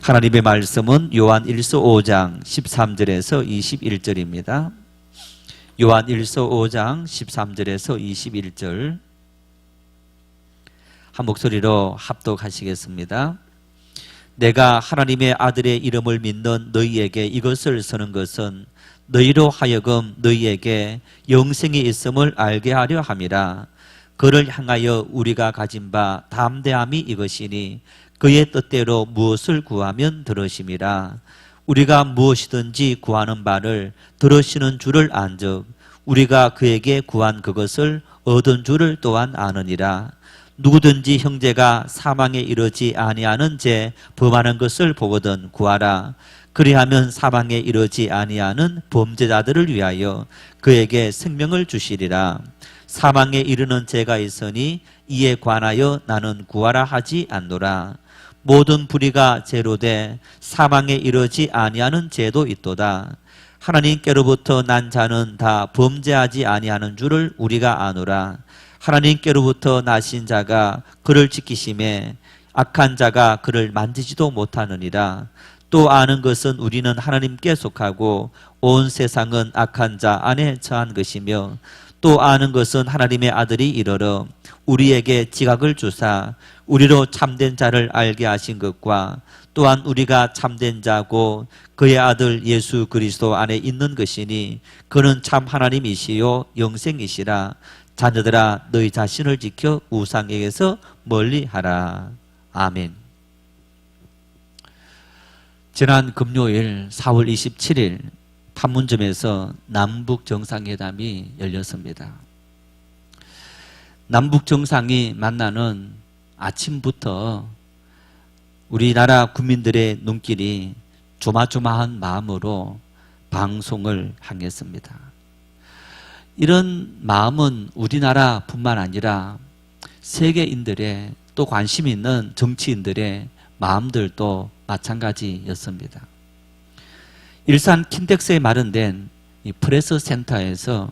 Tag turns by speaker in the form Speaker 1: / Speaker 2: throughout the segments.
Speaker 1: 하나님의 말씀은 요한 1서 5장 13절에서 21절입니다. 요한 1서 5장 13절에서 21절 한 목소리로 합독하시겠습니다. 내가 하나님의 아들의 이름을 믿는 너희에게 이것을 쓰는 것은 너희로 하여금 너희에게 영생이 있음을 알게 하려 함이라. 그를 향하여 우리가 가진 바 담대함이 이것이니 그의 뜻대로 무엇을 구하면 들으심이라. 우리가 무엇이든지 구하는 바를 들으시는 줄을 안즉 우리가 그에게 구한 그것을 얻은 줄을 또한 아느니라. 누구든지 형제가 사망에 이르지 아니하는 죄 범하는 것을 보거든 구하라. 그리하면 사망에 이르지 아니하는 범죄자들을 위하여 그에게 생명을 주시리라. 사망에 이르는 죄가 있으니 이에 관하여 나는 구하라 하지 않노라. 모든 불의가 죄로 돼 사망에 이르지 아니하는 죄도 있도다. 하나님께로부터 난 자는 다 범죄하지 아니하는 줄을 우리가 아노라. 하나님께로부터 나신 자가 그를 지키심에 악한 자가 그를 만지지도 못하느니라. 또 아는 것은 우리는 하나님께 속하고 온 세상은 악한 자 안에 처한 것이며 또 아는 것은 하나님의 아들이 이르러 우리에게 지각을 주사 우리로 참된 자를 알게 하신 것과 또한 우리가 참된 자고 그의 아들 예수 그리스도 안에 있는 것이니 그는 참 하나님이시요 영생이시라. 자녀들아 너희 자신을 지켜 우상에게서 멀리하라. 아멘. 지난 금요일 4월 27일 판문점에서 남북정상회담이 열렸습니다. 남북정상이 만나는 아침부터 우리나라 국민들의 눈길이 조마조마한 마음으로 방송을 향했습니다. 이런 마음은 우리나라뿐만 아니라 세계인들의 또 관심 있는 정치인들의 마음들도 마찬가지였습니다. 일산 킨텍스에 마련된 이 프레스 센터에서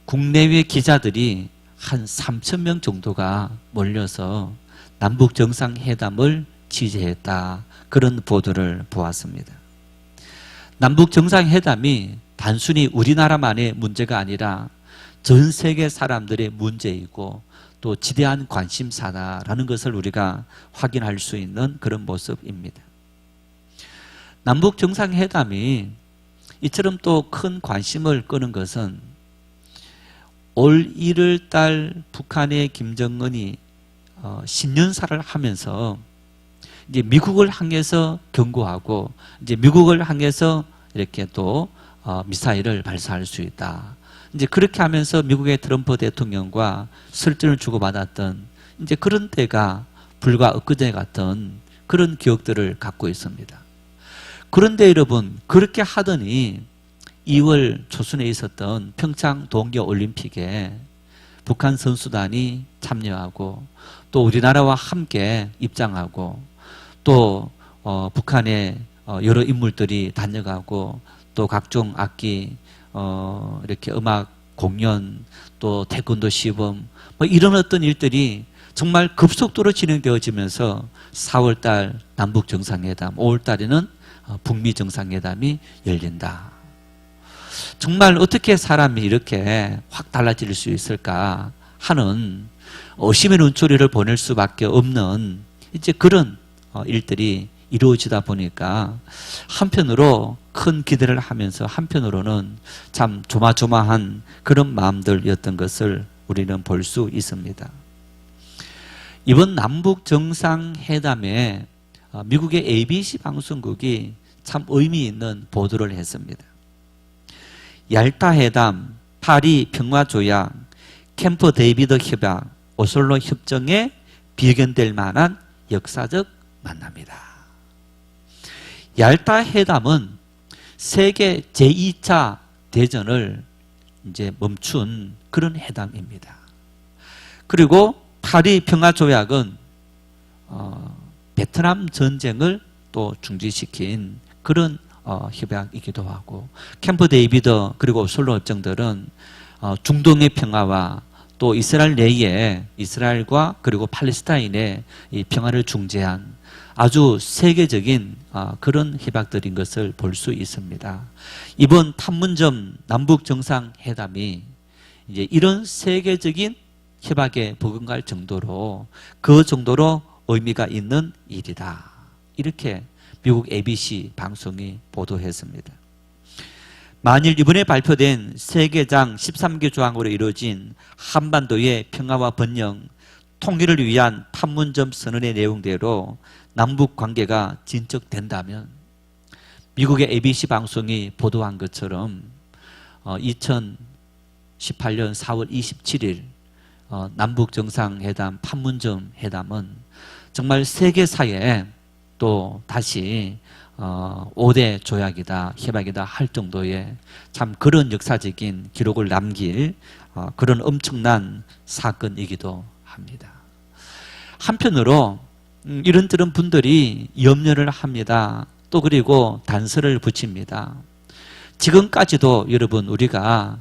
Speaker 1: 국내외 기자들이 한 3,000명 정도가 몰려서 남북 정상회담을 취재했다. 그런 보도를 보았습니다. 남북 정상회담이 단순히 우리나라만의 문제가 아니라 전 세계 사람들의 문제이고 또 지대한 관심사다라는 것을 우리가 확인할 수 있는 그런 모습입니다. 남북 정상회담이 이처럼 또 큰 관심을 끄는 것은 올 1월 달 북한의 김정은이 신년사를 하면서 이제 미국을 향해서 경고하고 이제 미국을 향해서 이렇게 또 미사일을 발사할 수 있다. 이제 그렇게 하면서 미국의 트럼프 대통령과 설전을 주고받았던 이제 그런 때가 불과 엊그제 같은 그런 기억들을 갖고 있습니다. 그런데 여러분 그렇게 하더니 2월 초순에 있었던 평창 동계올림픽에 북한 선수단이 참여하고 또 우리나라와 함께 입장하고 또 북한의 여러 인물들이 다녀가고 또 각종 악기 이렇게 음악 공연 또 태권도 시범 뭐 이런 어떤 일들이 정말 급속도로 진행되어지면서 4월달 남북 정상회담 5월달에는 북미 정상회담이 열린다. 정말 어떻게 사람이 이렇게 확 달라질 수 있을까 하는 의심의 눈초리를 보낼 수밖에 없는 이제 그런 일들이 이루어지다 보니까 한편으로 큰 기대를 하면서 한편으로는 참 조마조마한 그런 마음들이었던 것을 우리는 볼 수 있습니다. 이번 남북 정상회담에 미국의 ABC 방송국이 참 의미 있는 보도를 했습니다. 얄타 회담, 파리 평화조약, 캠프 데이비드 협약, 오슬로 협정에 비견될 만한 역사적 만남이다. 얄타 회담은 세계 제2차 대전을 이제 멈춘 그런 회담입니다. 그리고 파리 평화조약은 베트남 전쟁을 또 중지시킨 그런 협약이기도 하고 캠프 데이비드 그리고 오슬로 협정들은 중동의 평화와 또 이스라엘 내에 이스라엘과 그리고 팔레스타인의 이 평화를 중재한 아주 세계적인 그런 협약들인 것을 볼 수 있습니다. 이번 판문점 남북 정상회담이 이제 이런 세계적인 협약에 버금갈 정도로 그 정도로 의미가 있는 일이다. 이렇게 미국 ABC 방송이 보도했습니다. 만일 이번에 발표된 세계장 13개 조항으로 이루어진 한반도의 평화와 번영, 통일을 위한 판문점 선언의 내용대로 남북 관계가 진척된다면 미국의 ABC 방송이 보도한 것처럼 2018년 4월 27일 남북 정상회담 판문점 회담은 정말 세계사에 또 다시 5대 조약이다, 협약이다 할 정도의 참 그런 역사적인 기록을 남길 그런 엄청난 사건이기도 합니다. 한편으로 이런저런 분들이 염려를 합니다. 또 그리고 단서를 붙입니다. 지금까지도 여러분 우리가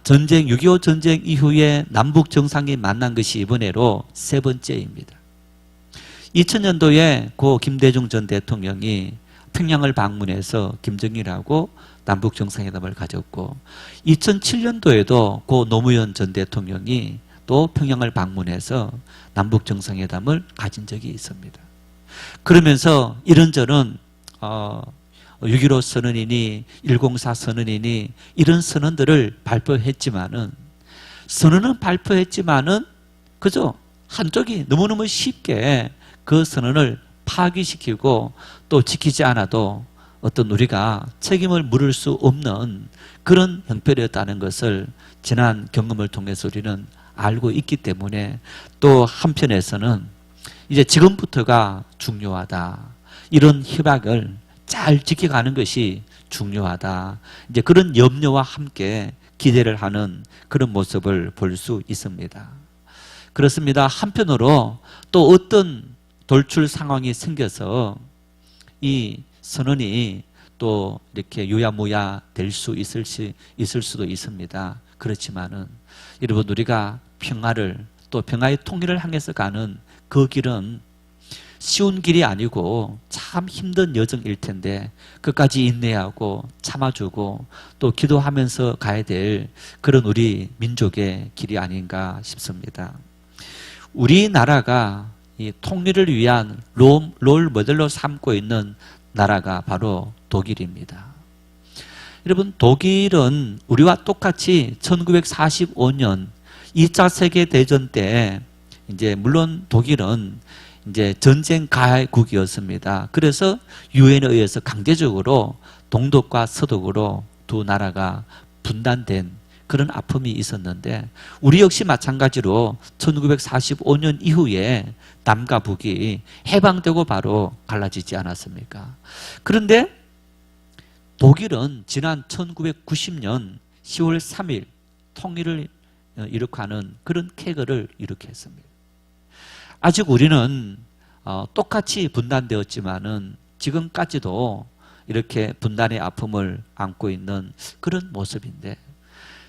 Speaker 1: 전쟁 6.25 전쟁 이후에 남북 정상이 만난 것이 이번에로 세 번째입니다. 2000년도에 고 김대중 전 대통령이 평양을 방문해서 김정일하고 남북 정상회담을 가졌고 2007년도에도 고 노무현 전 대통령이 또 평양을 방문해서 남북 정상회담을 가진 적이 있습니다. 그러면서 이런저런 6.15 선언이니 104 선언이니 이런 선언들을 발표했지만은 선언은 발표했지만은 그저 한쪽이 너무너무 쉽게 그 선언을 파기시키고 또 지키지 않아도 어떤 우리가 책임을 물을 수 없는 그런 형편이었다는 것을 지난 경험을 통해서 우리는 알고 있기 때문에 또 한편에서는 이제 지금부터가 중요하다. 이런 협약을 잘 지켜가는 것이 중요하다. 이제 그런 염려와 함께 기대를 하는 그런 모습을 볼 수 있습니다. 그렇습니다. 한편으로 또 어떤 돌출 상황이 생겨서 이 선언이 또 이렇게 유야무야 될 수 있을 수도 있습니다. 그렇지만은 여러분 우리가 평화를 또 평화의 통일을 향해서 가는 그 길은 쉬운 길이 아니고 참 힘든 여정일 텐데 끝까지 인내하고 참아주고 또 기도하면서 가야 될 그런 우리 민족의 길이 아닌가 싶습니다. 우리나라가 이 통일을 위한 롤 모델로 삼고 있는 나라가 바로 독일입니다. 여러분 독일은 우리와 똑같이 1945년 2차 세계대전 때 이제 물론 독일은 이제 전쟁 가해국이었습니다. 그래서 유엔에 의해서 강제적으로 동독과 서독으로 두 나라가 분단된 그런 아픔이 있었는데 우리 역시 마찬가지로 1945년 이후에 남과 북이 해방되고 바로 갈라지지 않았습니까? 그런데 독일은 지난 1990년 10월 3일 통일을 이룩하는 그런 쾌거를 일으켰습니다. 아직 우리는 똑같이 분단되었지만은 지금까지도 이렇게 분단의 아픔을 안고 있는 그런 모습인데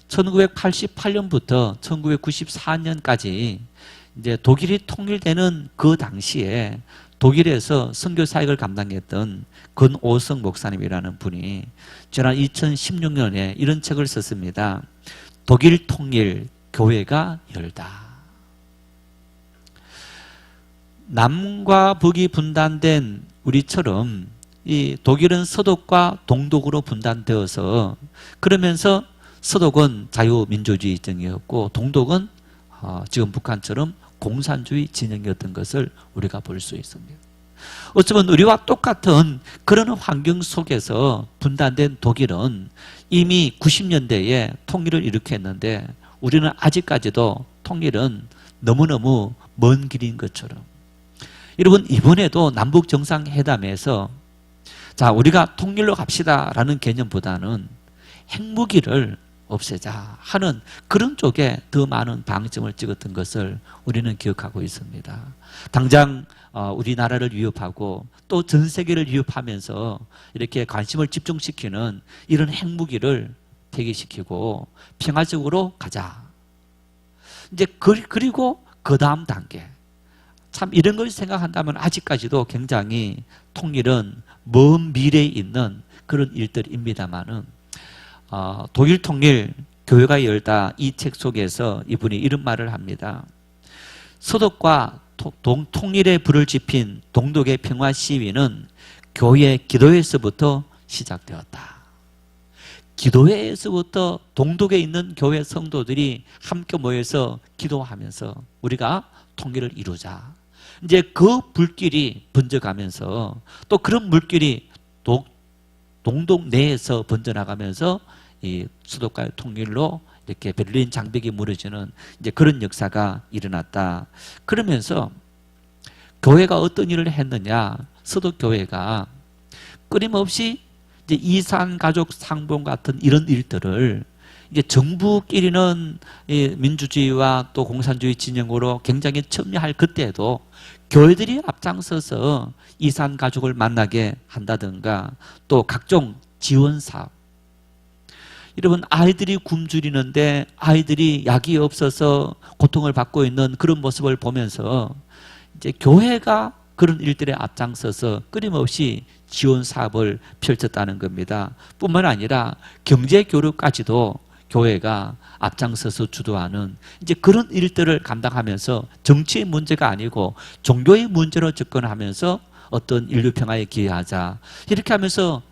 Speaker 1: 1988년부터 1994년까지 이제 독일이 통일되는 그 당시에 독일에서 선교 사역을 감당했던 권오성 목사님이라는 분이 지난 2016년에 이런 책을 썼습니다. 독일 통일 교회가 열다. 남과 북이 분단된 우리처럼 이 독일은 서독과 동독으로 분단되어서 그러면서 서독은 자유민주주의 진영이었고 동독은 지금 북한처럼 공산주의 진영이었던 것을 우리가 볼 수 있습니다. 어쩌면 우리와 똑같은 그런 환경 속에서 분단된 독일은 이미 90년대에 통일을 일으켰는데 우리는 아직까지도 통일은 너무너무 먼 길인 것처럼 여러분 이번에도 남북 정상회담에서 자 우리가 통일로 갑시다라는 개념보다는 핵무기를 없애자 하는 그런 쪽에 더 많은 방점을 찍었던 것을 우리는 기억하고 있습니다. 당장 우리나라를 위협하고 또 전 세계를 위협하면서 이렇게 관심을 집중시키는 이런 핵무기를 폐기시키고 평화적으로 가자. 이제 그리고 그 다음 단계 참 이런 걸 생각한다면 아직까지도 굉장히 통일은 먼 미래에 있는 그런 일들입니다만은 독일 통일 교회가 열다 이 책 속에서 이분이 이런 말을 합니다. 서독과 통일의 불을 지핀 동독의 평화 시위는 교회 기도회에서부터 시작되었다. 기도회에서부터 동독에 있는 교회 성도들이 함께 모여서 기도하면서 우리가 통일을 이루자. 이제 그 불길이 번져가면서 또 그런 물길이 동독 내에서 번져나가면서 이 수도과의 통일로 이렇게 베를린 장벽이 무너지는 이제 그런 역사가 일어났다. 그러면서 교회가 어떤 일을 했느냐? 서독교회가 끊임없이 이제 이산 가족 상봉 같은 이런 일들을 이제 정부끼리는 민주주의와 또 공산주의 진영으로 굉장히 첨예할 그때에도 교회들이 앞장서서 이산 가족을 만나게 한다든가 또 각종 지원 사업. 여러분, 아이들이 굶주리는데 아이들이 약이 없어서 고통을 받고 있는 그런 모습을 보면서 이제 교회가 그런 일들에 앞장서서 끊임없이 지원 사업을 펼쳤다는 겁니다. 뿐만 아니라 경제 교류까지도 교회가 앞장서서 주도하는 이제 그런 일들을 감당하면서 정치의 문제가 아니고 종교의 문제로 접근하면서 어떤 인류 평화에 기여하자. 이렇게 하면서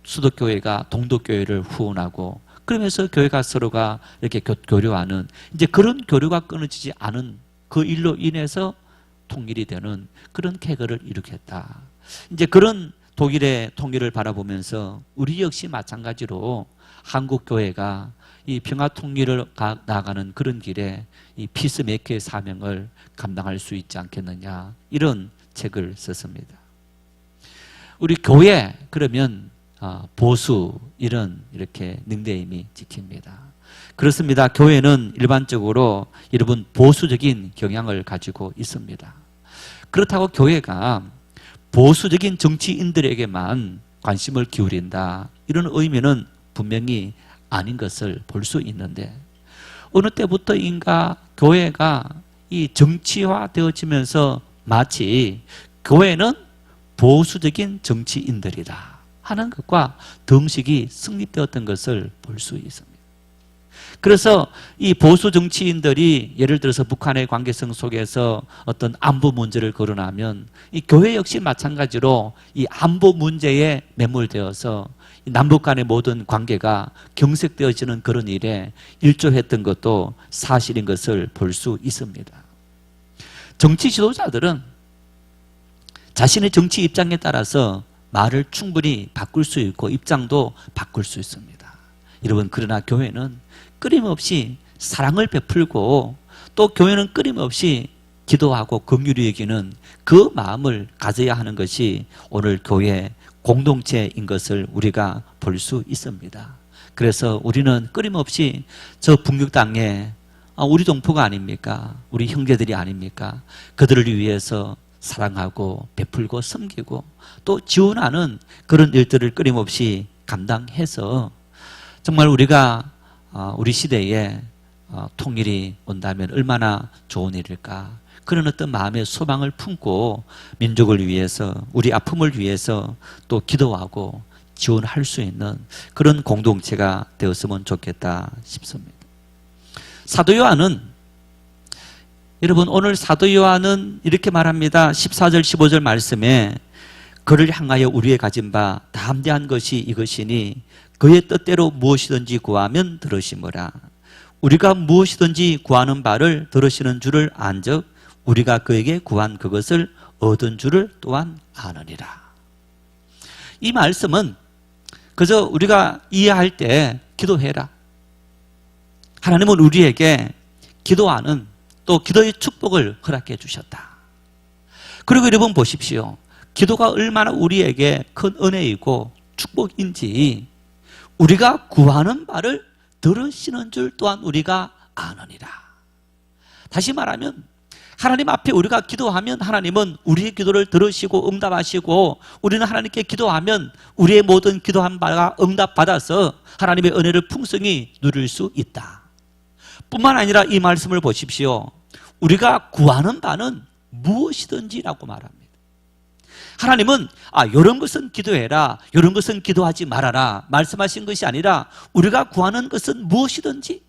Speaker 1: 수도교회가 동독교회를 후원하고 그러면서 교회가 서로가 이렇게 교류하는 이제 그런 교류가 끊어지지 않은 그 일로 인해서 통일이 되는 그런 쾌거를 일으켰다. 이제 그런 독일의 통일을 바라보면서 우리 역시 마찬가지로 한국 교회가 이 평화 통일을 나아가는 그런 길에 이 피스메이커의 사명을 감당할 수 있지 않겠느냐, 이런 책을 썼습니다. 우리 교회 그러면 보수 이렇게 닉네임이 찍힙니다. 그렇습니다. 교회는 일반적으로 여러분 보수적인 경향을 가지고 있습니다. 그렇다고 교회가 보수적인 정치인들에게만 관심을 기울인다, 이런 의미는 분명히 아닌 것을 볼 수 있는데, 어느 때부터인가 교회가 이 정치화되어지면서 마치 교회는 보수적인 정치인들이다 하는 것과 등식이 성립되었던 것을 볼 수 있습니다. 그래서 이 보수 정치인들이 예를 들어서 북한의 관계성 속에서 어떤 안보 문제를 거론하면 이 교회 역시 마찬가지로 이 안보 문제에 매몰되어서 남북 간의 모든 관계가 경색되어지는 그런 일에 일조했던 것도 사실인 것을 볼 수 있습니다. 정치 지도자들은 자신의 정치 입장에 따라서 말을 충분히 바꿀 수 있고 입장도 바꿀 수 있습니다. 여러분, 그러나 교회는 끊임없이 사랑을 베풀고 또 교회는 끊임없이 기도하고 긍휼히 여기는 그 마음을 가져야 하는 것이 오늘 교회 공동체인 것을 우리가 볼 수 있습니다. 그래서 우리는 끊임없이 저 북녘 땅에 우리 동포가 아닙니까? 우리 형제들이 아닙니까? 그들을 위해서 사랑하고 베풀고 섬기고 또 지원하는 그런 일들을 끊임없이 감당해서 정말 우리가 우리 시대에 통일이 온다면 얼마나 좋은 일일까, 그런 어떤 마음의 소망을 품고 민족을 위해서, 우리 아픔을 위해서 또 기도하고 지원할 수 있는 그런 공동체가 되었으면 좋겠다 싶습니다. 사도 요한은, 여러분, 오늘 사도 요한은 이렇게 말합니다. 14절 15절 말씀에 그를 향하여 우리의 가진 바 담대한 것이 이것이니 그의 뜻대로 무엇이든지 구하면 들으시므라. 우리가 무엇이든지 구하는 바를 들으시는 줄을 안즉 우리가 그에게 구한 그것을 얻은 줄을 또한 아느니라. 이 말씀은 그저 우리가 이해할 때 기도해라, 하나님은 우리에게 기도하는 또 기도의 축복을 허락해 주셨다. 그리고 여러분 보십시오. 기도가 얼마나 우리에게 큰 은혜이고 축복인지 우리가 구하는 바를 들으시는 줄 또한 우리가 아느니라. 다시 말하면 하나님 앞에 우리가 기도하면 하나님은 우리의 기도를 들으시고 응답하시고, 우리는 하나님께 기도하면 우리의 모든 기도한 바가 응답받아서 하나님의 은혜를 풍성히 누릴 수 있다. 뿐만 아니라 이 말씀을 보십시오. 우리가 구하는 바는 무엇이든지라고 말합니다. 하나님은 이런 것은 기도해라, 이런 것은 기도하지 말아라 말씀하신 것이 아니라 우리가 구하는 것은 무엇이든지,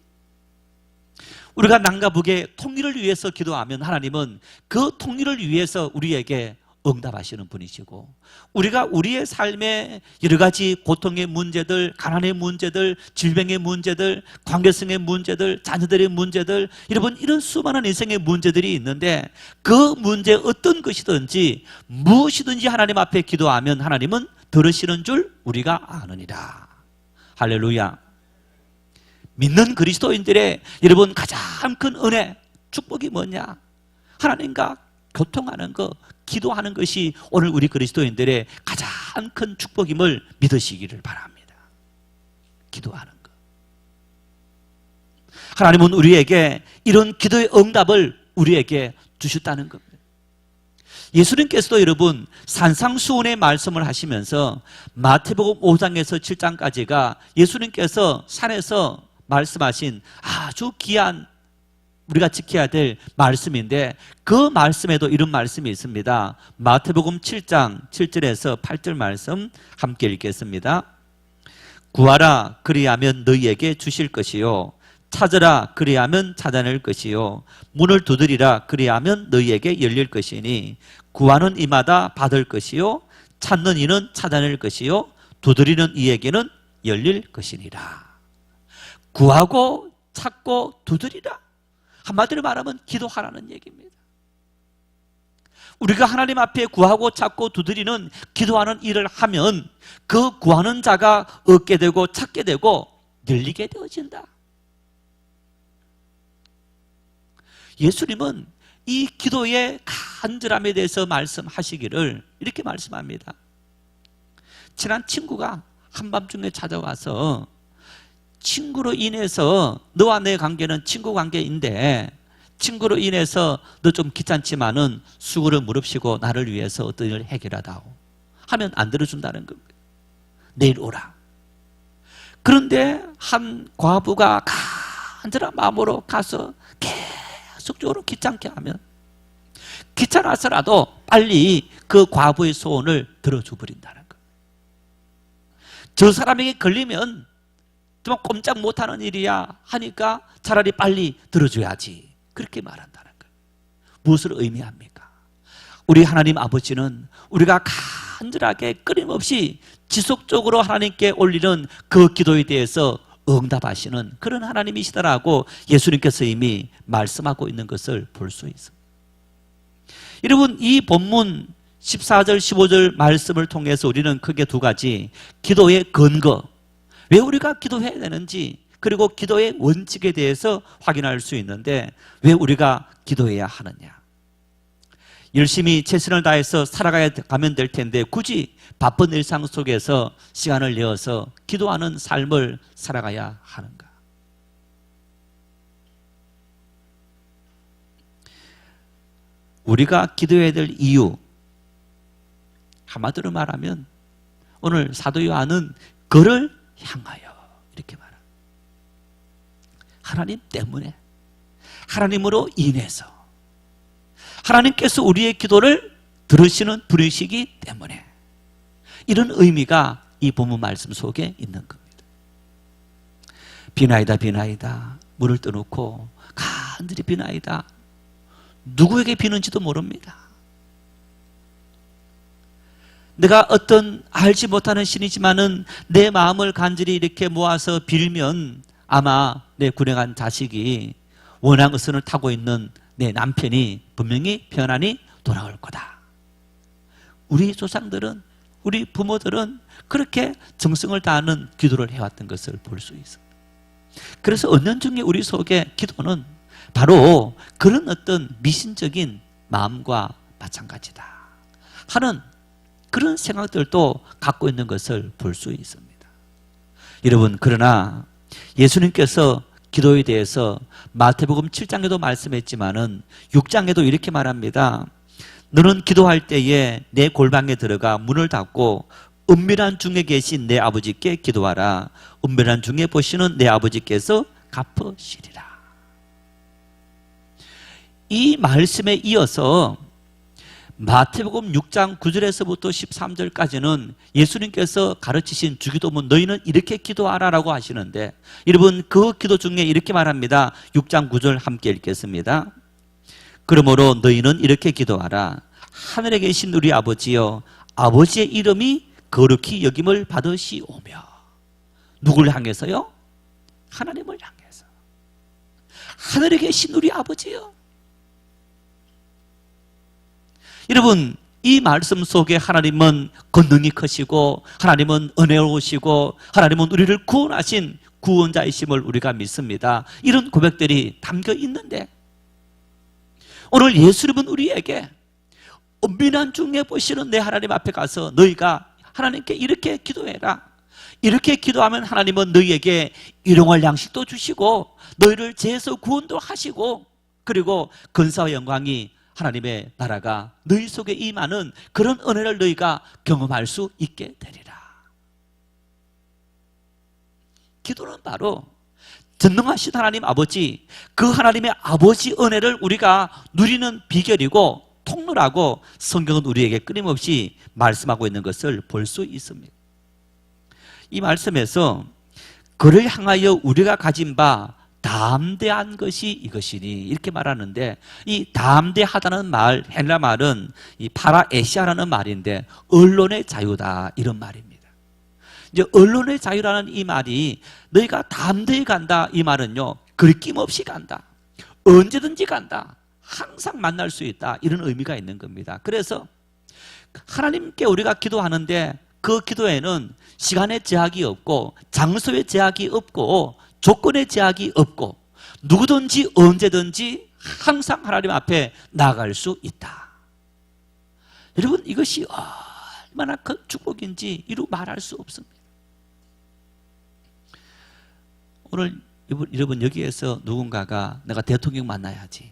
Speaker 1: 우리가 남과 북의 통일을 위해서 기도하면 하나님은 그 통일을 위해서 우리에게 응답하시는 분이시고, 우리가 우리의 삶의 여러 가지 고통의 문제들, 가난의 문제들, 질병의 문제들, 관계성의 문제들, 자녀들의 문제들, 여러분 이런 수많은 인생의 문제들이 있는데 그 문제 어떤 것이든지 무엇이든지 하나님 앞에 기도하면 하나님은 들으시는 줄 우리가 아느니라. 할렐루야. 믿는 그리스도인들의 여러분 가장 큰 은혜, 축복이 뭐냐? 하나님과 교통하는 것, 기도하는 것이 오늘 우리 그리스도인들의 가장 큰 축복임을 믿으시기를 바랍니다. 기도하는 것. 하나님은 우리에게 이런 기도의 응답을 우리에게 주셨다는 겁니다. 예수님께서도 여러분 산상수훈의 말씀을 하시면서 마태복음 5장에서 7장까지가 예수님께서 산에서 말씀하신 아주 귀한 우리가 지켜야 될 말씀인데, 그 말씀에도 이런 말씀이 있습니다. 마태복음 7장 7절에서 8절 말씀 함께 읽겠습니다. 구하라 그리하면 너희에게 주실 것이요, 찾으라 그리하면 찾아낼 것이요, 문을 두드리라 그리하면 너희에게 열릴 것이니 구하는 이마다 받을 것이요, 찾는 이는 찾아낼 것이요, 두드리는 이에게는 열릴 것이니라. 구하고 찾고 두드리라. 한마디로 말하면 기도하라는 얘기입니다. 우리가 하나님 앞에 구하고 찾고 두드리는 기도하는 일을 하면 그 구하는 자가 얻게 되고 찾게 되고 열리게 되어진다. 예수님은 이 기도의 간절함에 대해서 말씀하시기를 이렇게 말씀합니다. 친한 친구가 한밤중에 찾아와서 친구로 인해서 너와 내 관계는 친구 관계인데 친구로 인해서 너 좀 귀찮지만은 수고를 무릅쓰고 나를 위해서 어떤 일을 해결하다오 하면 안 들어준다는 겁니다. 내일 오라. 그런데 한 과부가 간절한 마음으로 가서 계속적으로 귀찮게 하면 귀찮아서라도 빨리 그 과부의 소원을 들어줘 버린다는 거예요. 저 사람에게 걸리면 좀 꼼짝 못하는 일이야 하니까 차라리 빨리 들어줘야지, 그렇게 말한다는 거예요. 무엇을 의미합니까? 우리 하나님 아버지는 우리가 간절하게 끊임없이 지속적으로 하나님께 올리는 그 기도에 대해서 응답하시는 그런 하나님이시다라고 예수님께서 이미 말씀하고 있는 것을 볼 수 있습니다. 여러분, 이 본문 14절 15절 말씀을 통해서 우리는 크게 두 가지 기도의 근거, 왜 우리가 기도해야 되는지, 그리고 기도의 원칙에 대해서 확인할 수 있는데, 왜 우리가 기도해야 하느냐? 열심히 최선을 다해서 살아가면 될 텐데 굳이 바쁜 일상 속에서 시간을 내어서 기도하는 삶을 살아가야 하는가? 우리가 기도해야 될 이유, 한마디로 말하면 오늘 사도 요한은 그를 향하여 이렇게 말합니다. 하나님 때문에, 하나님으로 인해서, 하나님께서 우리의 기도를 들으시는 분이시기 때문에, 이런 의미가 이 본문 말씀 속에 있는 겁니다. 비나이다 비나이다 물을 떠놓고 간절히 비나이다. 누구에게 비는지도 모릅니다. 내가 어떤 알지 못하는 신이지만은 내 마음을 간절히 이렇게 모아서 빌면 아마 내 불행한 자식이 원앙의선을 타고 있는 내 남편이 분명히 편안히 돌아올 거다. 우리 조상들은, 우리 부모들은 그렇게 정성을 다하는 기도를 해왔던 것을 볼 수 있습니다. 그래서 은연중에 우리 속에 기도는 바로 그런 어떤 미신적인 마음과 마찬가지다 하는 그런 생각들도 갖고 있는 것을 볼 수 있습니다. 여러분, 그러나 예수님께서 기도에 대해서 마태복음 7장에도 말씀했지만은 6장에도 이렇게 말합니다. 너는 기도할 때에 내 골방에 들어가 문을 닫고 은밀한 중에 계신 내 아버지께 기도하라. 은밀한 중에 보시는 내 아버지께서 갚으시리라. 이 말씀에 이어서 마태복음 6장 9절에서부터 13절까지는 예수님께서 가르치신 주기도문 너희는 이렇게 기도하라라고 하시는데, 여러분 그 기도 중에 이렇게 말합니다. 6장 9절 함께 읽겠습니다. 그러므로 너희는 이렇게 기도하라. 하늘에 계신 우리 아버지여, 아버지의 이름이 거룩히 여김을 받으시오며. 누굴 향해서요? 하나님을 향해서. 하늘에 계신 우리 아버지여. 여러분, 이 말씀 속에 하나님은 권능이 크시고, 하나님은 은혜로우시고, 하나님은 우리를 구원하신 구원자이심을 우리가 믿습니다. 이런 고백들이 담겨 있는데, 오늘 예수님은 우리에게 은밀한 중에 보시는 내 하나님 앞에 가서 너희가 하나님께 이렇게 기도해라. 이렇게 기도하면 하나님은 너희에게 일용할 양식도 주시고, 너희를 죄에서 구원도 하시고, 그리고 근사와 영광이 하나님의 나라가 너희 속에 임하는 그런 은혜를 너희가 경험할 수 있게 되리라. 기도는 바로 전능하신 하나님 아버지, 그 하나님의 아버지 은혜를 우리가 누리는 비결이고 통로라고 성경은 우리에게 끊임없이 말씀하고 있는 것을 볼 수 있습니다. 이 말씀에서 그를 향하여 우리가 가진 바 담대한 것이 이것이니 이렇게 말하는데, 이 담대하다는 말, 헬라 말은 이 파라에시아라는 말인데 언론의 자유다 이런 말입니다. 이제 언론의 자유라는 이 말이 너희가 담대히 간다 이 말은요, 거리낌 없이 간다, 언제든지 간다, 항상 만날 수 있다 이런 의미가 있는 겁니다. 그래서 하나님께 우리가 기도하는데 그 기도에는 시간의 제약이 없고 장소의 제약이 없고 조건의 제약이 없고 누구든지 언제든지 항상 하나님 앞에 나아갈 수 있다. 여러분, 이것이 얼마나 큰 축복인지 이루 말할 수 없습니다. 오늘 여러분 여기에서 누군가가 내가 대통령 만나야지,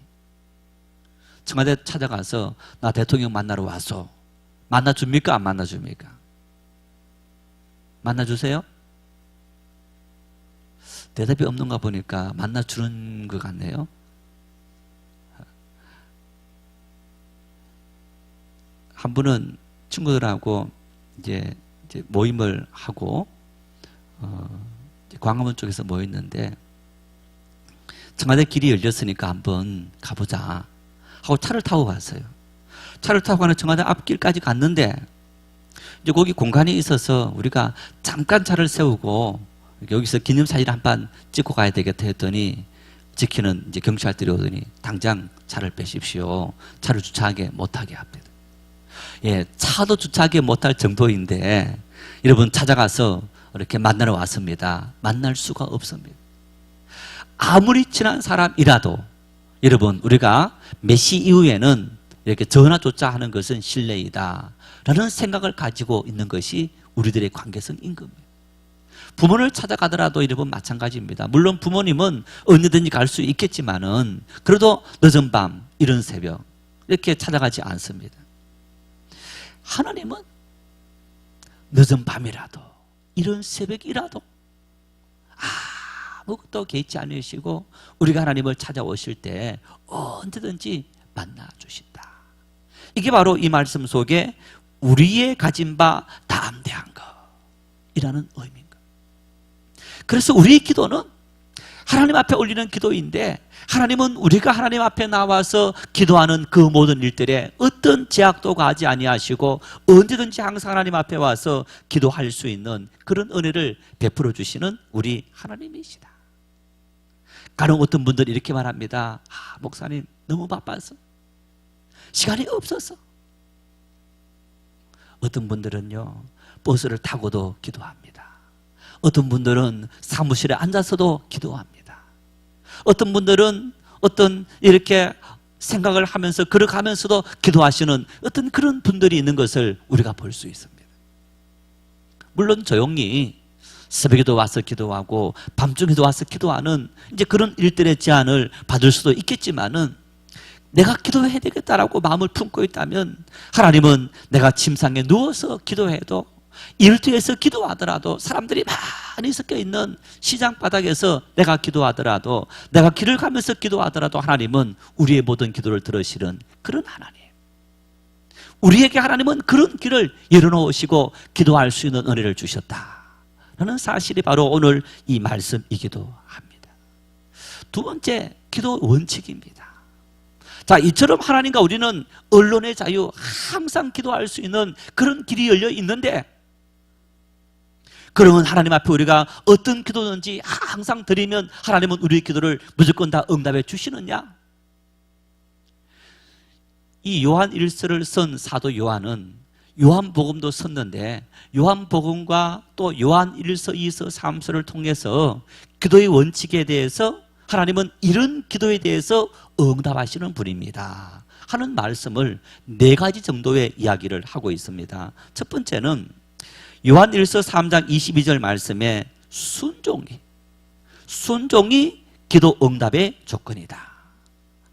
Speaker 1: 청와대 찾아가서 나 대통령 만나러 왔어, 만나줍니까? 안 만나줍니까? 만나주세요? 대답이 없는가 보니까 만나주는 것 같네요. 한 분은 친구들하고 이제 모임을 하고 광화문 쪽에서 모였는데, 청와대 길이 열렸으니까 한번 가보자 하고 차를 타고 갔어요. 차를 타고 가는 청와대 앞길까지 갔는데, 이제 거기 공간이 있어서 우리가 잠깐 차를 세우고 여기서 기념사진 한 판 찍고 가야 되겠다 했더니, 지키는 이제 경찰들이 오더니 당장 차를 빼십시오. 차를 주차하게 못하게 합니다. 예, 차도 주차하게 못할 정도인데 여러분 찾아가서 이렇게 만나러 왔습니다. 만날 수가 없습니다. 아무리 친한 사람이라도 여러분 우리가 몇 시 이후에는 이렇게 전화조차 하는 것은 실례이다 라는 생각을 가지고 있는 것이 우리들의 관계성인 겁니다. 부모를 찾아가더라도 여러분 마찬가지입니다. 물론 부모님은 언제든지 갈 수 있겠지만은 그래도 늦은 밤, 이른 새벽 이렇게 찾아가지 않습니다. 하나님은 늦은 밤이라도 이른 새벽이라도 아무것도 개의치 않으시고 우리가 하나님을 찾아오실 때 언제든지 만나주신다. 이게 바로 이 말씀 속에 우리의 가진 바 담대한 것이라는 의미입니다. 그래서 우리의 기도는 하나님 앞에 올리는 기도인데, 하나님은 우리가 하나님 앞에 나와서 기도하는 그 모든 일들에 어떤 제약도 가하지 아니하시고 언제든지 항상 하나님 앞에 와서 기도할 수 있는 그런 은혜를 베풀어 주시는 우리 하나님이시다. 간혹 어떤 분들이 이렇게 말합니다. 목사님 너무 바빠서 시간이 없어서. 어떤 분들은요 버스를 타고도 기도합니다. 어떤 분들은 사무실에 앉아서도 기도합니다. 어떤 분들은 어떤 이렇게 생각을 하면서 걸어가면서도 기도하시는 어떤 그런 분들이 있는 것을 우리가 볼 수 있습니다. 물론 조용히 새벽에도 와서 기도하고 밤중에도 와서 기도하는 이제 그런 일들의 제안을 받을 수도 있겠지만은, 내가 기도해야 되겠다라고 마음을 품고 있다면 하나님은 내가 침상에 누워서 기도해도, 일터에서 기도하더라도, 사람들이 많이 섞여 있는 시장 바닥에서 내가 기도하더라도, 내가 길을 가면서 기도하더라도 하나님은 우리의 모든 기도를 들으시는 그런 하나님. 우리에게 하나님은 그런 길을 열어놓으시고 기도할 수 있는 은혜를 주셨다라는 사실이 바로 오늘 이 말씀이기도 합니다. 두 번째, 기도 원칙입니다. 자, 이처럼 하나님과 우리는 언론의 자유, 항상 기도할 수 있는 그런 길이 열려 있는데, 그러면 하나님 앞에 우리가 어떤 기도든지 항상 드리면 하나님은 우리의 기도를 무조건 다 응답해 주시느냐? 이 요한 1서를 쓴 사도 요한은 요한복음도 썼는데, 요한복음과 또 요한 1서, 2서, 3서를 통해서 기도의 원칙에 대해서 하나님은 이런 기도에 대해서 응답하시는 분입니다 하는 말씀을 4가지 정도의 이야기를 하고 있습니다. 첫 번째는 요한 1서 3장 22절 말씀에 순종이 기도 응답의 조건이다.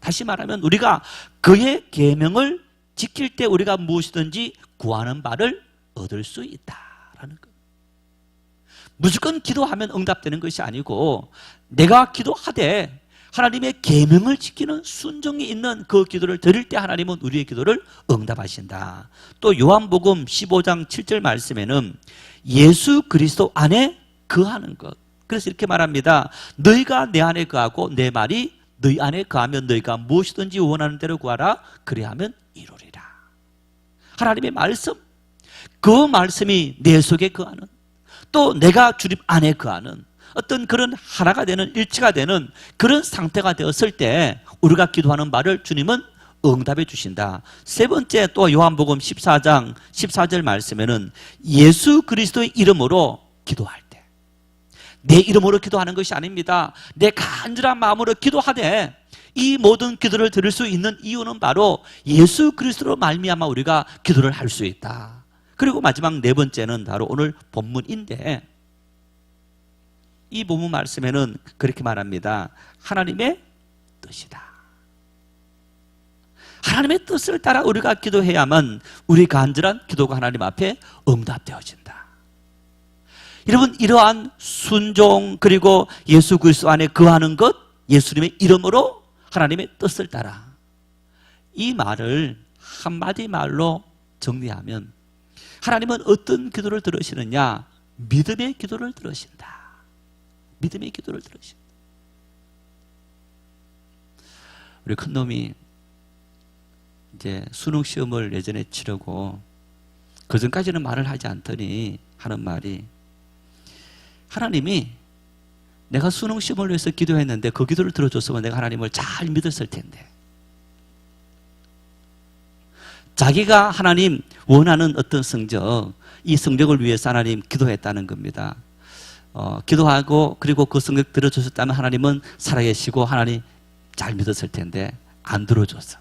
Speaker 1: 다시 말하면 우리가 그의 계명을 지킬 때 우리가 무엇이든지 구하는 바를 얻을 수 있다라는 것. 무조건 기도하면 응답되는 것이 아니고, 내가 기도하되 하나님의 계명을 지키는 순종이 있는 그 기도를 드릴 때 하나님은 우리의 기도를 응답하신다. 또 요한복음 15장 7절 말씀에는 예수 그리스도 안에 거하는 것. 그래서 이렇게 말합니다. 너희가 내 안에 거하고 내 말이 너희 안에 거하면 너희가 무엇이든지 원하는 대로 구하라. 그리하면 이루리라. 하나님의 말씀, 그 말씀이 내 속에 거하는, 또 내가 주님 안에 거하는 어떤 그런 하나가 되는, 일치가 되는 그런 상태가 되었을 때 우리가 기도하는 바를 주님은 응답해 주신다. 세 번째, 또 요한복음 14장 14절 말씀에는 예수 그리스도의 이름으로 기도할 때, 내 이름으로 기도하는 것이 아닙니다. 내 간절한 마음으로 기도하되 이 모든 기도를 드릴 수 있는 이유는 바로 예수 그리스도로 말미암아 우리가 기도를 할 수 있다. 그리고 마지막 4번째는 바로 오늘 본문인데, 이 본문 말씀에는 그렇게 말합니다. 하나님의 뜻이다. 하나님의 뜻을 따라 우리가 기도해야만 우리 간절한 기도가 하나님 앞에 응답되어진다. 여러분, 이러한 순종, 그리고 예수 그리스도 안에 거하는 것, 예수님의 이름으로 하나님의 뜻을 따라, 이 말을 한마디 말로 정리하면 하나님은 어떤 기도를 들으시느냐? 믿음의 기도를 들으신다. 믿음의 기도를 들으신다. 우리 큰놈이 이제 수능 시험을 예전에 치르고 그전까지는 말을 하지 않더니 하는 말이, 하나님이 내가 수능 시험을 위해서 기도했는데 그 기도를 들어줬으면 내가 하나님을 잘 믿었을 텐데, 자기가 하나님 원하는 어떤 성적, 이 성적을 위해서 하나님 기도했다는 겁니다. 기도하고 그리고 그 성적 들어주셨다면 하나님은 살아계시고 하나님 잘 믿었을 텐데 안 들어줬어.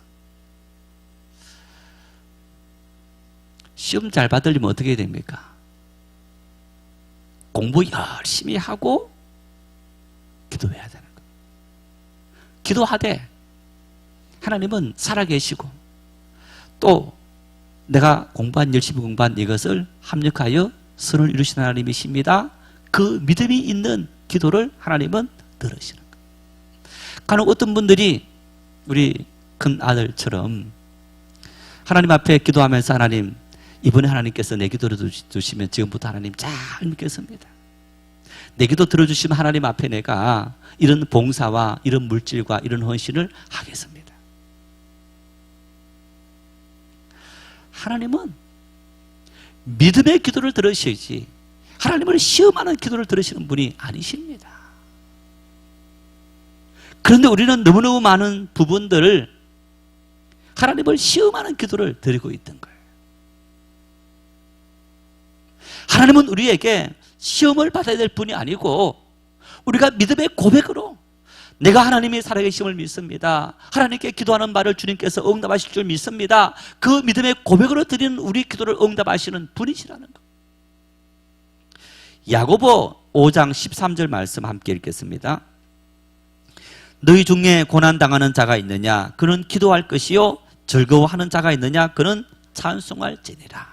Speaker 1: 시험 잘 받으려면 어떻게 해야 됩니까? 공부 열심히 하고 기도해야 되는 거예요. 기도하되 하나님은 살아계시고 또 내가 열심히 공부한 이것을 합력하여 선을 이루신 하나님이십니다. 그 믿음이 있는 기도를 하나님은 들으시는 거예요. 간혹 어떤 분들이 우리 큰 아들처럼 하나님 앞에 기도하면서, 하나님 이번에 하나님께서 내 기도를 들어주시면 지금부터 하나님 잘 믿겠습니다. 내 기도 들어주시면 하나님 앞에 내가 이런 봉사와 이런 물질과 이런 헌신을 하겠습니다. 하나님은 믿음의 기도를 들으셔야지 하나님을 시험하는 기도를 들으시는 분이 아니십니다. 그런데 우리는 너무너무 많은 부분들을 하나님을 시험하는 기도를 드리고 있던 거예요. 하나님은 우리에게 시험을 받아야 될 분이 아니고, 우리가 믿음의 고백으로 내가 하나님이 살아계심을 믿습니다, 하나님께 기도하는 말을 주님께서 응답하실 줄 믿습니다, 그 믿음의 고백으로 드리는 우리 기도를 응답하시는 분이시라는 것. 야고보 5장 13절 말씀 함께 읽겠습니다. 너희 중에 고난당하는 자가 있느냐? 그는 기도할 것이요 즐거워하는 자가 있느냐? 그는 찬송할지니라.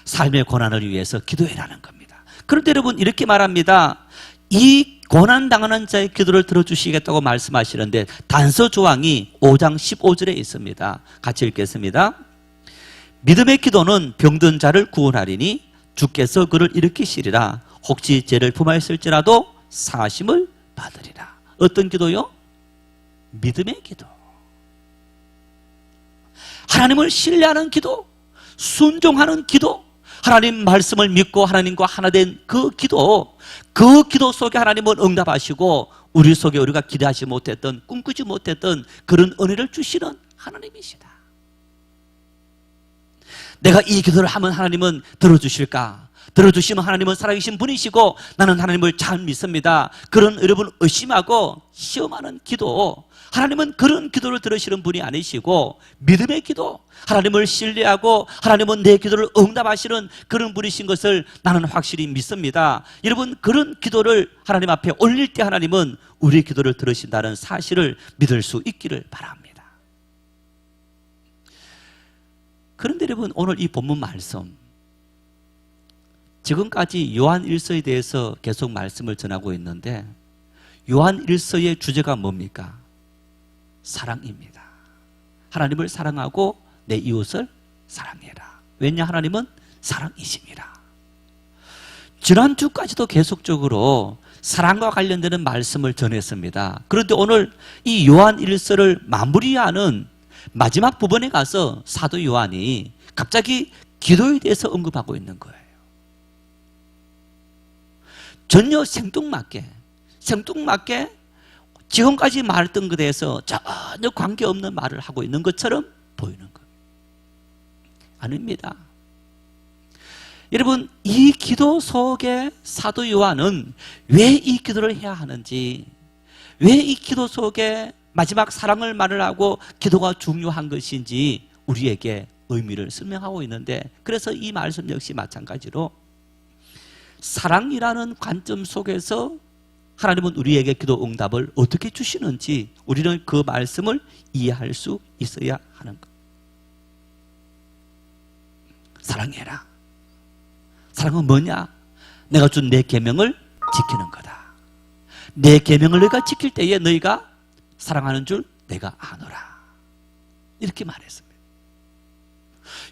Speaker 1: 삶의 고난을 위해서 기도해라는 겁니다. 그런데 여러분, 이렇게 말합니다. 이 고난당하는 자의 기도를 들어주시겠다고 말씀하시는데 단서 조항이 5장 15절에 있습니다. 같이 읽겠습니다. 믿음의 기도는 병든 자를 구원하리니 주께서 그를 일으키시리라. 혹시 죄를 품하였을지라도 사심을 받으리라. 어떤 기도요? 믿음의 기도. 하나님을 신뢰하는 기도, 순종하는 기도, 하나님 말씀을 믿고 하나님과 하나 된 그 기도, 그 기도 속에 하나님은 응답하시고 우리 속에 우리가 기대하지 못했던, 꿈꾸지 못했던 그런 은혜를 주시는 하나님이시다. 내가 이 기도를 하면 하나님은 들어주실까? 들어주시면 하나님은 살아계신 분이시고 나는 하나님을 잘 믿습니다. 그런 여러분 의심하고 시험하는 기도, 하나님은 그런 기도를 들으시는 분이 아니시고 믿음의 기도, 하나님을 신뢰하고 하나님은 내 기도를 응답하시는 그런 분이신 것을 나는 확실히 믿습니다. 여러분, 그런 기도를 하나님 앞에 올릴 때 하나님은 우리의 기도를 들으신다는 사실을 믿을 수 있기를 바랍니다. 그런데 여러분, 오늘 이 본문 말씀, 지금까지 요한 1서에 대해서 계속 말씀을 전하고 있는데 요한 1서의 주제가 뭡니까? 사랑입니다. 하나님을 사랑하고 내 이웃을 사랑해라. 왜냐? 하나님은 사랑이십니다. 지난주까지도 계속적으로 사랑과 관련되는 말씀을 전했습니다. 그런데 오늘 이 요한 1서를 마무리하는 마지막 부분에 가서 사도 요한이 갑자기 기도에 대해서 언급하고 있는 거예요. 전혀 생뚱맞게 지금까지 말했던 것에 대해서 전혀 관계없는 말을 하고 있는 것처럼 보이는 거예요. 아닙니다. 여러분, 이 기도 속에 사도 요한은 왜 이 기도를 해야 하는지, 왜 이 기도 속에 마지막 사랑을 말을 하고 기도가 중요한 것인지 우리에게 의미를 설명하고 있는데, 그래서 이 말씀 역시 마찬가지로 사랑이라는 관점 속에서 하나님은 우리에게 기도 응답을 어떻게 주시는지 우리는 그 말씀을 이해할 수 있어야 하는 것. 사랑해라. 사랑은 뭐냐? 내가 준 내 계명을 지키는 거다. 내 계명을 너희가 지킬 때에 너희가 사랑하는 줄 내가 아노라. 이렇게 말했습니다.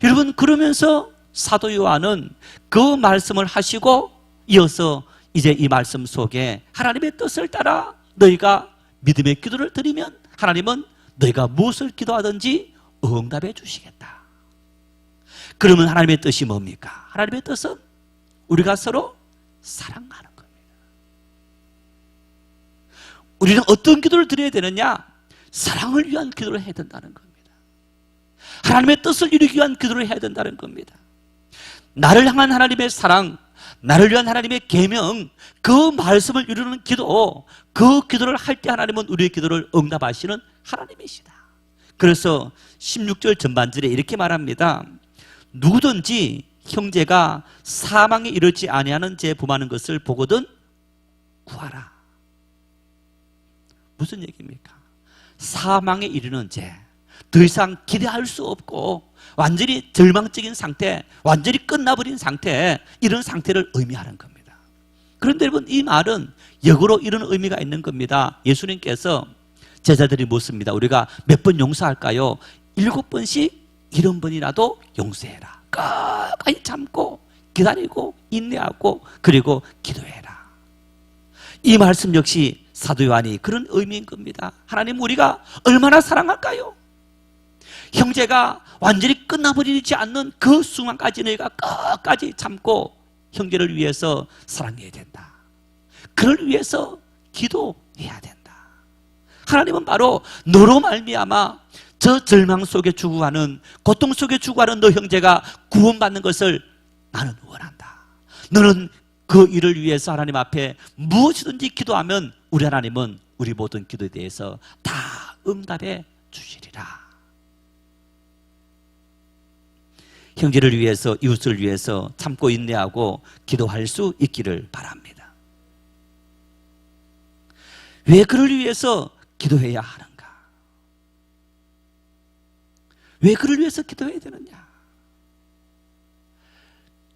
Speaker 1: 여러분, 그러면서 사도 요한은 그 말씀을 하시고 이어서 이제 이 말씀 속에 하나님의 뜻을 따라 너희가 믿음의 기도를 드리면 하나님은 너희가 무엇을 기도하든지 응답해 주시겠다. 그러면 하나님의 뜻이 뭡니까? 하나님의 뜻은 우리가 서로 사랑하는 겁니다. 우리는 어떤 기도를 드려야 되느냐? 사랑을 위한 기도를 해야 된다는 겁니다. 하나님의 뜻을 이루기 위한 기도를 해야 된다는 겁니다. 나를 향한 하나님의 사랑, 나를 위한 하나님의 계명, 그 말씀을 이루는 기도, 그 기도를 할 때 하나님은 우리의 기도를 응답하시는 하나님이시다. 그래서 16절 전반절에 이렇게 말합니다. 누구든지 형제가 사망에 이르지 아니하는 죄 범하는 것을 보거든 구하라. 무슨 얘기입니까? 사망에 이르는 죄, 더 이상 기대할 수 없고 완전히 절망적인 상태, 완전히 끝나버린 상태, 이런 상태를 의미하는 겁니다. 그런데 여러분, 이 말은 역으로 이런 의미가 있는 겁니다. 예수님께서 제자들이 묻습니다. 우리가 몇 번 용서할까요? 7번씩 70번이라도 용서해라. 끝까지 참고 기다리고 인내하고 그리고 기도해라. 이 말씀 역시 사도 요한이 그런 의미인 겁니다. 하나님, 우리가 얼마나 사랑할까요? 형제가 완전히 끝나버리지 않는 그 순간까지 너희가 끝까지 참고 형제를 위해서 사랑해야 된다. 그를 위해서 기도해야 된다. 하나님은 바로 너로 말미암아 저 절망 속에 죽어가는, 고통 속에 죽어가는 너 형제가 구원받는 것을 나는 원한다. 너는 그 일을 위해서 하나님 앞에 무엇이든지 기도하면 우리 하나님은 우리 모든 기도에 대해서 다 응답해 주시리라. 형제를 위해서, 이웃을 위해서 참고 인내하고 기도할 수 있기를 바랍니다. 왜 그를 위해서 기도해야 하는가? 왜 그를 위해서 기도해야 되느냐?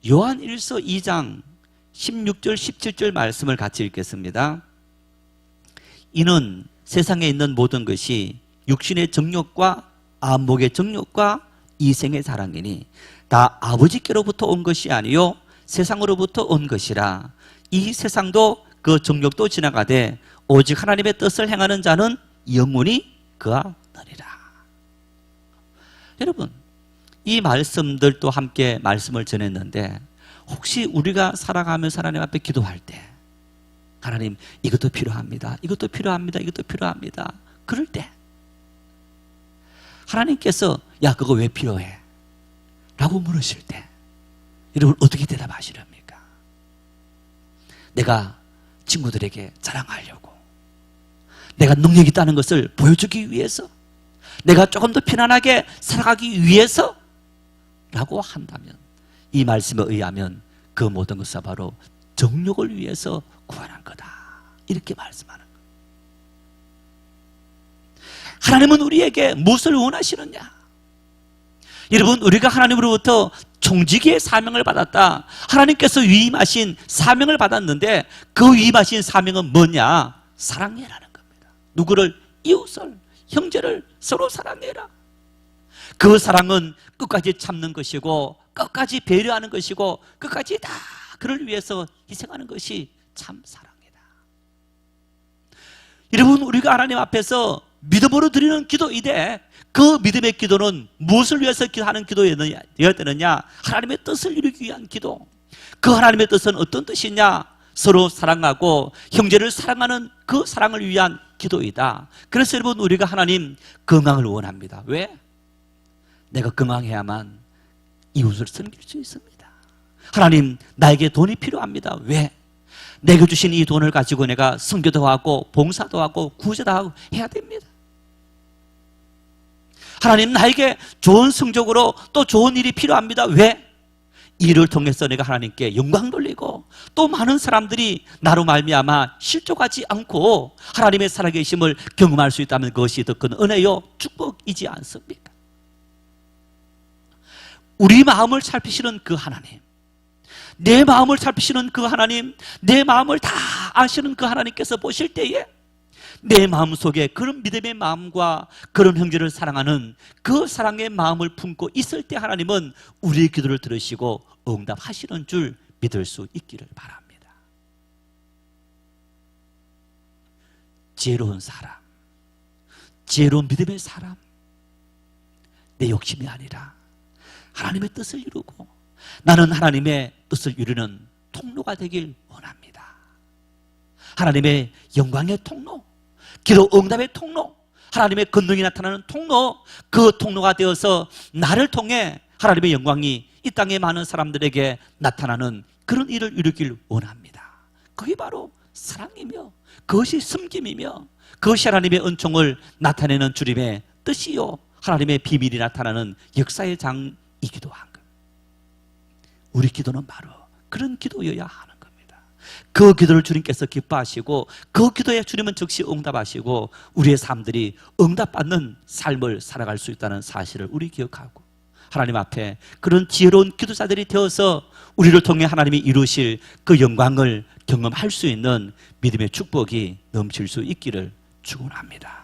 Speaker 1: 요한 1서 2장 16절 17절 말씀을 같이 읽겠습니다. 이는 세상에 있는 모든 것이 육신의 정욕과 안목의 정욕과 이생의 자랑이니 다 아버지께로부터 온 것이 아니요 세상으로부터 온 것이라. 이 세상도 그 정욕도 지나가되 오직 하나님의 뜻을 행하는 자는 영원히 거하느니라. 여러분, 이 말씀들도 함께 말씀을 전했는데 혹시 우리가 살아가면서 하나님 앞에 기도할 때 하나님 이것도 필요합니다, 이것도 필요합니다, 이것도 필요합니다, 그럴 때 하나님께서 야 그거 왜 필요해? 라고 물으실 때 여러분 어떻게 대답하시렵니까? 내가 친구들에게 자랑하려고, 내가 능력이 있다는 것을 보여주기 위해서, 내가 조금 더 편안하게 살아가기 위해서 라고 한다면 이 말씀에 의하면 그 모든 것은 바로 정욕을 위해서 구원한 거다, 이렇게 말씀하는 거예요. 하나님은 우리에게 무엇을 원하시느냐? 여러분, 우리가 하나님으로부터 종지기의 사명을 받았다, 하나님께서 위임하신 사명을 받았는데 그 위임하신 사명은 뭐냐? 사랑해라는 겁니다. 누구를? 이웃을, 형제를 서로 사랑해라. 그 사랑은 끝까지 참는 것이고 끝까지 배려하는 것이고 끝까지 다 그를 위해서 희생하는 것이 참 사랑이다. 여러분, 우리가 하나님 앞에서 믿음으로 드리는 기도이되 그 믿음의 기도는 무엇을 위해서 하는 기도여야 되느냐? 하나님의 뜻을 이루기 위한 기도. 그 하나님의 뜻은 어떤 뜻이냐? 서로 사랑하고 형제를 사랑하는 그 사랑을 위한 기도이다. 그래서 여러분, 우리가 하나님 건강을 원합니다. 왜? 내가 건강해야만 이웃을 섬길 수 있습니다. 하나님, 나에게 돈이 필요합니다. 왜? 내게 주신 이 돈을 가지고 내가 선교도 하고 봉사도 하고 구제도 하고 해야 됩니다. 하나님, 나에게 좋은 성적으로 또 좋은 일이 필요합니다. 왜? 이를 통해서 내가 하나님께 영광 돌리고 또 많은 사람들이 나로 말미암아 실족하지 않고 하나님의 살아계심을 경험할 수 있다면 그것이 더 큰 은혜요 축복이지 않습니까? 우리 마음을 살피시는 그 하나님, 내 마음을 살피시는 그 하나님, 내 마음을 다 아시는 그 하나님께서 보실 때에 내 마음속에 그런 믿음의 마음과 그런 형제를 사랑하는 그 사랑의 마음을 품고 있을 때 하나님은 우리의 기도를 들으시고 응답하시는 줄 믿을 수 있기를 바랍니다. 지혜로운 사람, 지혜로운 믿음의 사람, 내 욕심이 아니라 하나님의 뜻을 이루고 나는 하나님의 뜻을 이루는 통로가 되길 원합니다. 하나님의 영광의 통로, 기도 응답의 통로, 하나님의 권능이 나타나는 통로, 그 통로가 되어서 나를 통해 하나님의 영광이 이 땅의 많은 사람들에게 나타나는 그런 일을 이루길 원합니다. 그게 바로 사랑이며 그것이 섬김이며 그것이 하나님의 은총을 나타내는 주님의 뜻이요 하나님의 비밀이 나타나는 역사의 장이기도 한 것. 우리 기도는 바로 그런 기도여야 하는 겁니다. 그 기도를 주님께서 기뻐하시고 그 기도에 주님은 즉시 응답하시고 우리의 삶들이 응답받는 삶을 살아갈 수 있다는 사실을 우리 기억하고 하나님 앞에 그런 지혜로운 기도자들이 되어서 우리를 통해 하나님이 이루실 그 영광을 경험할 수 있는 믿음의 축복이 넘칠 수 있기를 축원합니다.